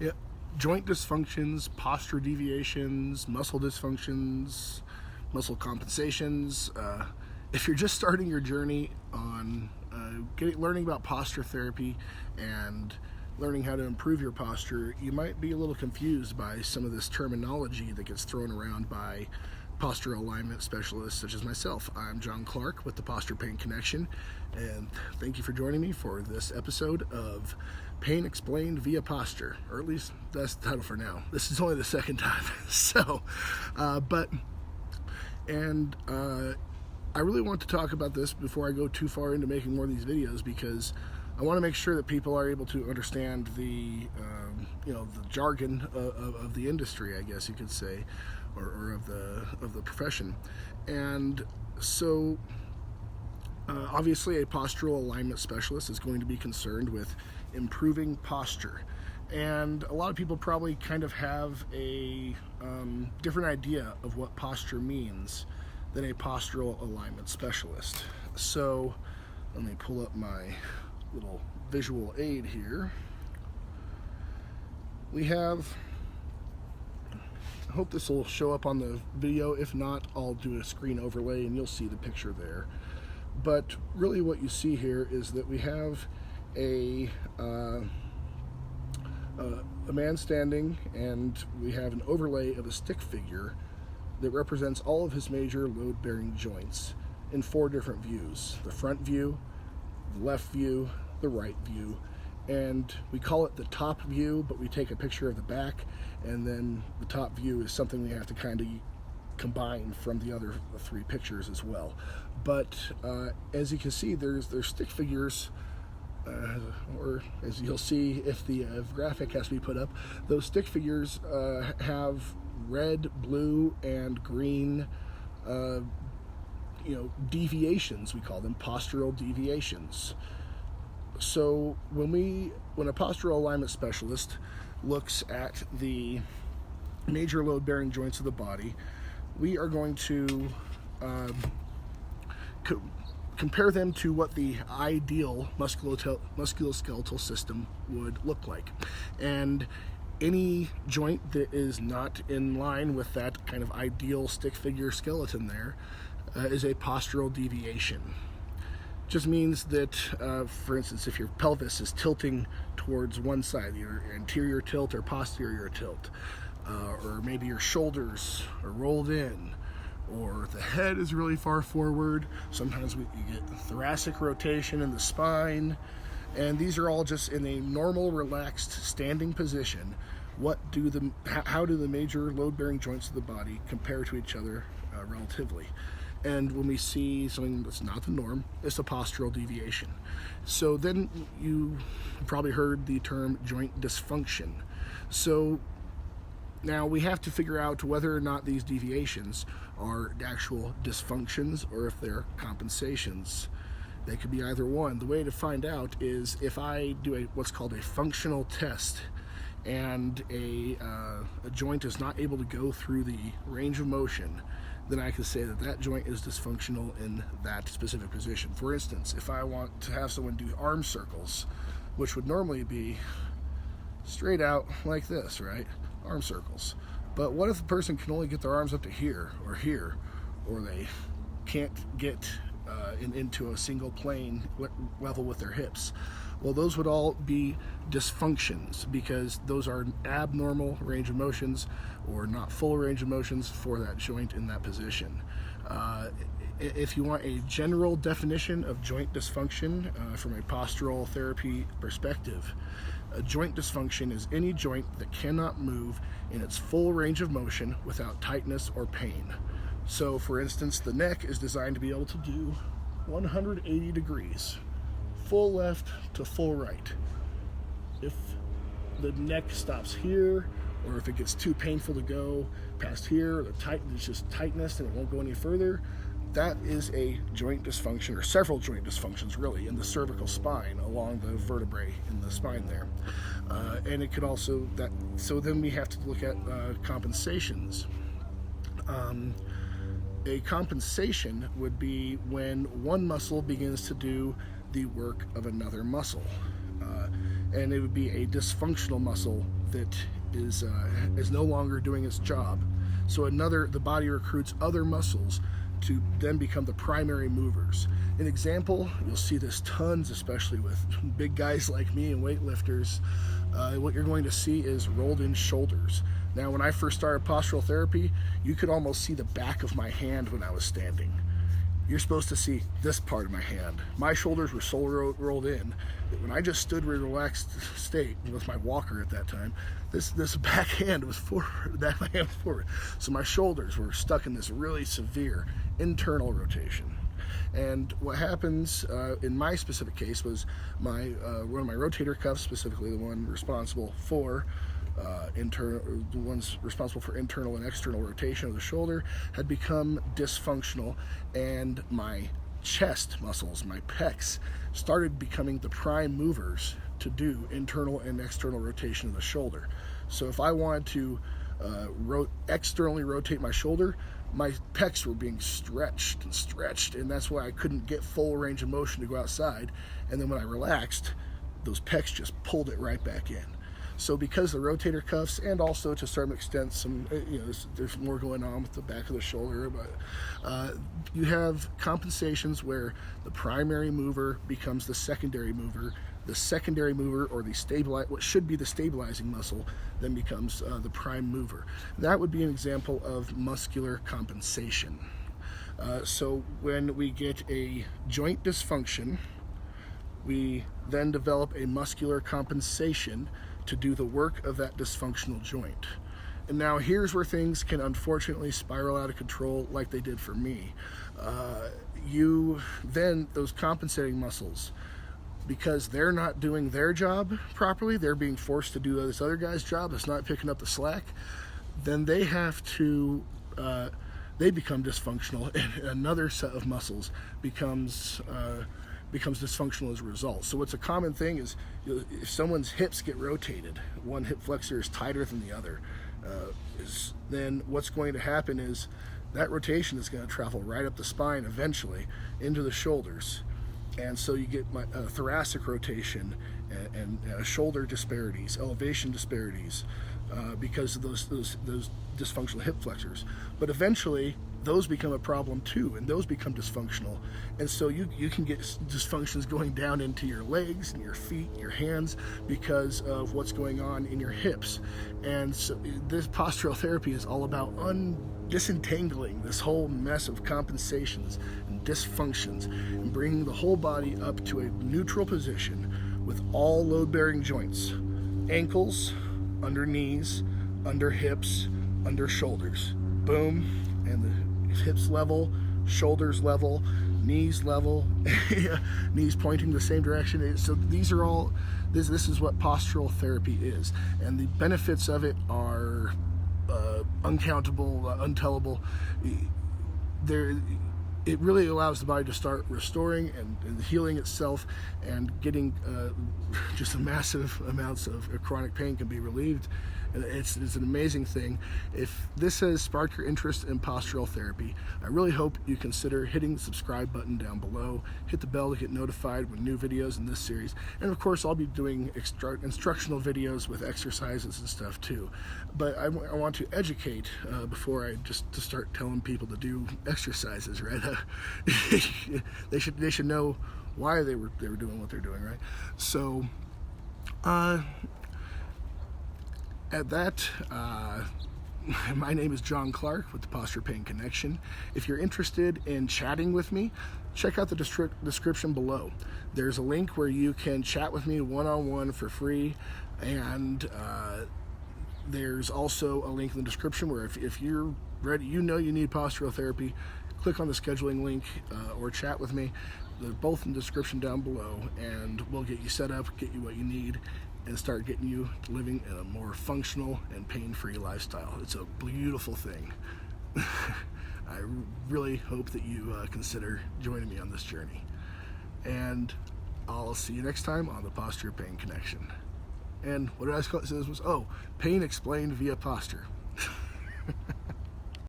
Yeah, joint dysfunctions, posture deviations, muscle dysfunctions, muscle compensations. If you're just starting your journey on learning about posture therapy and learning how to improve your posture, you might be a little confused by some of this terminology that gets thrown around by postural alignment specialists such as myself. I'm John Clark with the Posture Pain Connection, and thank you for joining me for this episode of Pain Explained via Posture, or at least that's the title for now. This is only the second time. I really want to talk about this before I go too far into making more of these videos, because I want to make sure that people are able to understand the jargon of the industry, I guess you could say, or of the profession. And so obviously a postural alignment specialist is going to be concerned with improving posture, and a lot of people probably kind of have a different idea of what posture means than a postural alignment specialist. So let me pull up my little visual aid here. We have, I hope this will show up on the video. If not, I'll do a screen overlay and you'll see the picture there. But really what you see here is that we have a man standing, and we have an overlay of a stick figure that represents all of his major load-bearing joints in 4 different views: the front view, the left view, the right view, and we call it the top view, but we take a picture of the back, and then the top view is something we have to kind of combine from the other 3 pictures as well. But as you can see, there's stick figures, or as you'll see if the graphic has to be put up, those stick figures have red, blue, and green deviations. We call them postural deviations. So when a postural alignment specialist looks at the major load-bearing joints of the body, we are going to compare them to what the ideal musculoskeletal system would look like. And any joint that is not in line with that kind of ideal stick figure skeleton there is a postural deviation. Just means that, for instance, if your pelvis is tilting towards one side, your anterior tilt or posterior tilt, or maybe your shoulders are rolled in, or the head is really far forward. Sometimes you get thoracic rotation in the spine, and these are all just in a normal, relaxed, standing position. How do the major load-bearing joints of the body compare to each other relatively? And when we see something that's not the norm, it's a postural deviation. So then you probably heard the term joint dysfunction. So now we have to figure out whether or not these deviations are actual dysfunctions or if they're compensations. They could be either one. The way to find out is if I do what's called a functional test, and a joint is not able to go through the range of motion, then I can say that that joint is dysfunctional in that specific position. For instance, if I want to have someone do arm circles, which would normally be straight out like this, right? Arm circles. But what if the person can only get their arms up to here, or they can't get into a single plane level with their hips? Well, those would all be dysfunctions, because those are abnormal range of motions or not full range of motions for that joint in that position. If you want a general definition of joint dysfunction from a postural therapy perspective, a joint dysfunction is any joint that cannot move in its full range of motion without tightness or pain. So, for instance, the neck is designed to be able to do 180 degrees. Full left to full right. If the neck stops here, or if it gets too painful to go past here, or there's just tightness and it won't go any further, that is a joint dysfunction, or several joint dysfunctions really, in the cervical spine along the vertebrae in the spine there. And it could also, so then we have to look at compensations. A compensation would be when one muscle begins to do the work of another muscle. and it would be a dysfunctional muscle that is no longer doing its job. So the body recruits other muscles to then become the primary movers. An example, you'll see this tons, especially with big guys like me and weightlifters. What you're going to see is rolled in shoulders. Now, when I first started postural therapy, you could almost see the back of my hand when I was standing. You're supposed to see this part of my hand. My shoulders were so rolled in that when I just stood in a relaxed state with my walker at that time, this back hand was forward, that hand was forward. So my shoulders were stuck in this really severe internal rotation. And what happens in my specific case was one of my rotator cuffs, specifically the one responsible for the ones responsible for internal and external rotation of the shoulder, had become dysfunctional, and my chest muscles, my pecs, started becoming the prime movers to do internal and external rotation of the shoulder. So if I wanted to externally rotate my shoulder, my pecs were being stretched, and that's why I couldn't get full range of motion to go outside. And then when I relaxed, those pecs just pulled it right back in. So because the rotator cuffs, and also to some extent there's more going on with the back of the shoulder, but you have compensations where the primary mover becomes the secondary mover. The secondary mover, or what should be the stabilizing muscle, then becomes the prime mover. That would be an example of muscular compensation. So when we get a joint dysfunction, we then develop a muscular compensation to do the work of that dysfunctional joint. And now here's where things can unfortunately spiral out of control like they did for me. Those compensating muscles, because they're not doing their job properly, they're being forced to do this other guy's job that's not picking up the slack, then they become dysfunctional, and another set of muscles becomes dysfunctional as a result. So what's a common thing is, if someone's hips get rotated, one hip flexor is tighter than the other, then what's going to happen is that rotation is going to travel right up the spine eventually into the shoulders. And so you get thoracic rotation and shoulder disparities, elevation disparities, because of those dysfunctional hip flexors. But eventually, those become a problem too, and those become dysfunctional. And so you can get dysfunctions going down into your legs and your feet, your hands, because of what's going on in your hips. And so this postural therapy is all about disentangling this whole mess of compensations and dysfunctions, and bringing the whole body up to a neutral position with all load-bearing joints: ankles, under knees, under hips, under shoulders. Boom. And the hips level, shoulders level, knees level, knees pointing the same direction. So these are all, this is what postural therapy is. And the benefits of it are uncountable, untellable. It really allows the body to start restoring and healing itself, and getting just massive amounts of chronic pain can be relieved. And it's an amazing thing. If this has sparked your interest in postural therapy, I really hope you consider hitting the subscribe button down below. Hit the bell to get notified when new videos in this series. And of course, I'll be doing instructional videos with exercises and stuff too. But I want to educate before I just start telling people to do exercises, right? They should know why they were doing what they're doing, right? So at that, my name is John Clark with the Posture Pain Connection. If you're interested in chatting with me, check out the description below. There's a link where you can chat with me one-on-one for free, and there's also a link in the description where if you're ready, you need postural therapy, click on the scheduling link or chat with me. They're both in the description down below, and we'll get you set up, get you what you need, and start getting you living in a more functional and pain-free lifestyle. It's a beautiful thing. I really hope that you consider joining me on this journey. And I'll see you next time on the Posture Pain Connection. And what did I say this was? Oh, pain explained via posture.